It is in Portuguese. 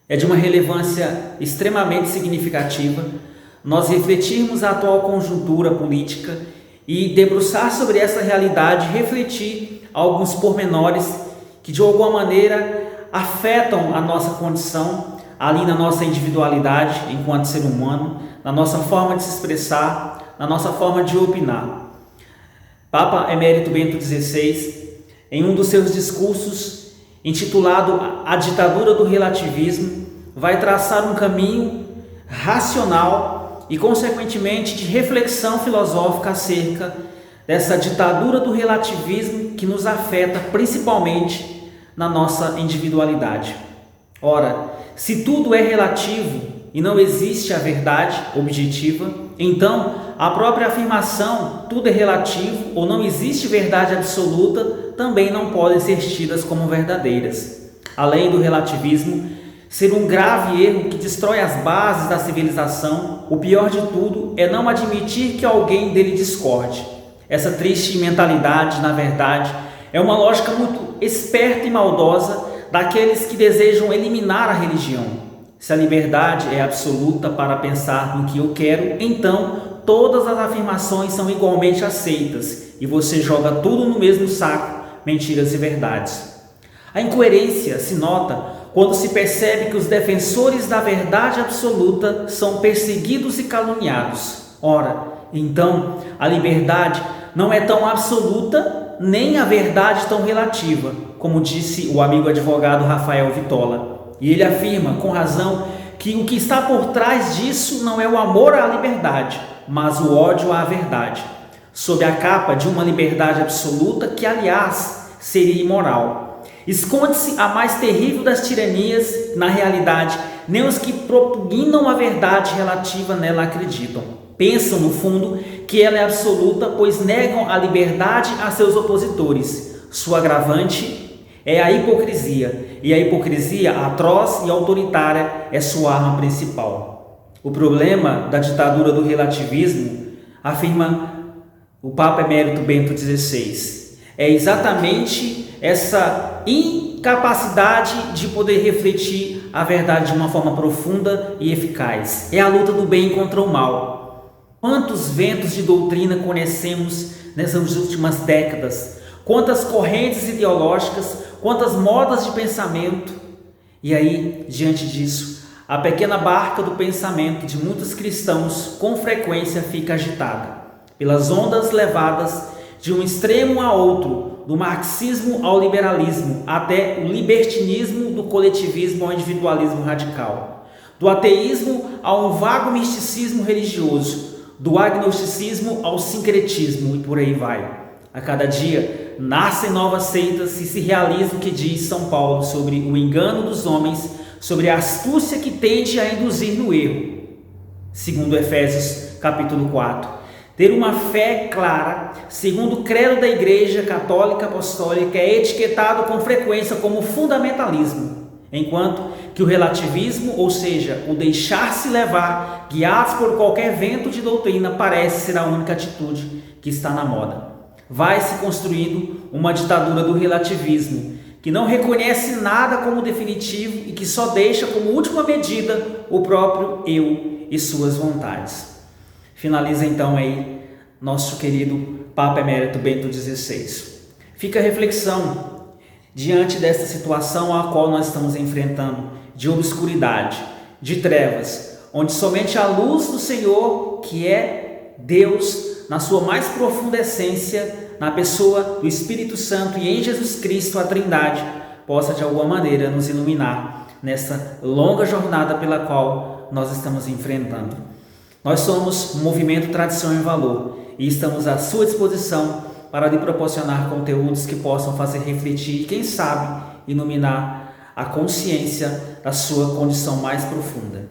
É de uma relevância extremamente significativa nós refletirmos a atual conjuntura política e debruçar sobre essa realidade, refletir alguns pormenores que de alguma maneira afetam a nossa condição ali na nossa individualidade enquanto ser humano, na nossa forma de se expressar, na nossa forma de opinar. Papa Emérito Bento XVI, em um dos seus discursos intitulado A Ditadura do Relativismo, vai traçar um caminho racional e, consequentemente, de reflexão filosófica acerca dessa ditadura do relativismo que nos afeta principalmente na nossa individualidade. Ora, se tudo é relativo e não existe a verdade objetiva, então a própria afirmação tudo é relativo ou não existe verdade absoluta também não podem ser tidas como verdadeiras. Além do relativismo ser um grave erro que destrói as bases da civilização, o pior de tudo é não admitir que alguém dele discorde. Essa triste mentalidade, na verdade, é uma lógica muito esperta e maldosa daqueles que desejam eliminar a religião. Se a liberdade é absoluta para pensar no que eu quero, então todas as afirmações são igualmente aceitas e você joga tudo no mesmo saco, mentiras e verdades. A incoerência se nota quando se percebe que os defensores da verdade absoluta são perseguidos e caluniados. Ora, então, a liberdade não é tão absoluta, nem a verdade tão relativa, como disse o amigo advogado Rafael Vitola. E ele afirma, com razão, que o que está por trás disso não é o amor à liberdade, mas o ódio à verdade, sob a capa de uma liberdade absoluta que, aliás, seria imoral. Esconde-se a mais terrível das tiranias, na realidade, nem os que propugnam a verdade relativa nela acreditam. Pensam, no fundo, que ela é absoluta, pois negam a liberdade a seus opositores. Sua agravante é a hipocrisia, e a hipocrisia atroz e autoritária é sua arma principal. O problema da ditadura do relativismo, afirma o Papa Emérito Bento XVI, é exatamente essa incapacidade de poder refletir a verdade de uma forma profunda e eficaz. É a luta do bem contra o mal. Quantos ventos de doutrina conhecemos nessas últimas décadas? Quantas correntes ideológicas, quantas modas de pensamento? E aí, diante disso, a pequena barca do pensamento de muitos cristãos com frequência fica agitada pelas ondas levadas de um extremo a outro, do marxismo ao liberalismo, até o libertinismo, do coletivismo ao individualismo radical, do ateísmo a um vago misticismo religioso, do agnosticismo ao sincretismo e por aí vai. A cada dia nascem novas seitas e se realiza o que diz São Paulo sobre o engano dos homens, sobre a astúcia que tende a induzir no erro. Segundo Efésios capítulo 4. Ter uma fé clara, segundo o credo da Igreja Católica Apostólica, é etiquetado com frequência como fundamentalismo, enquanto que o relativismo, ou seja, o deixar-se levar, guiados por qualquer vento de doutrina, parece ser a única atitude que está na moda. Vai se construindo uma ditadura do relativismo, que não reconhece nada como definitivo e que só deixa como última medida o próprio eu e suas vontades. Finaliza então aí nosso querido Papa Emérito Bento XVI. Fica a reflexão diante dessa situação a qual nós estamos enfrentando, de obscuridade, de trevas, onde somente a luz do Senhor, que é Deus, na sua mais profunda essência, na pessoa do Espírito Santo e em Jesus Cristo, a Trindade, possa de alguma maneira nos iluminar nessa longa jornada pela qual nós estamos enfrentando. Nós somos Movimento Tradição e Valor e estamos à sua disposição para lhe proporcionar conteúdos que possam fazer refletir e, quem sabe, iluminar a consciência da sua condição mais profunda.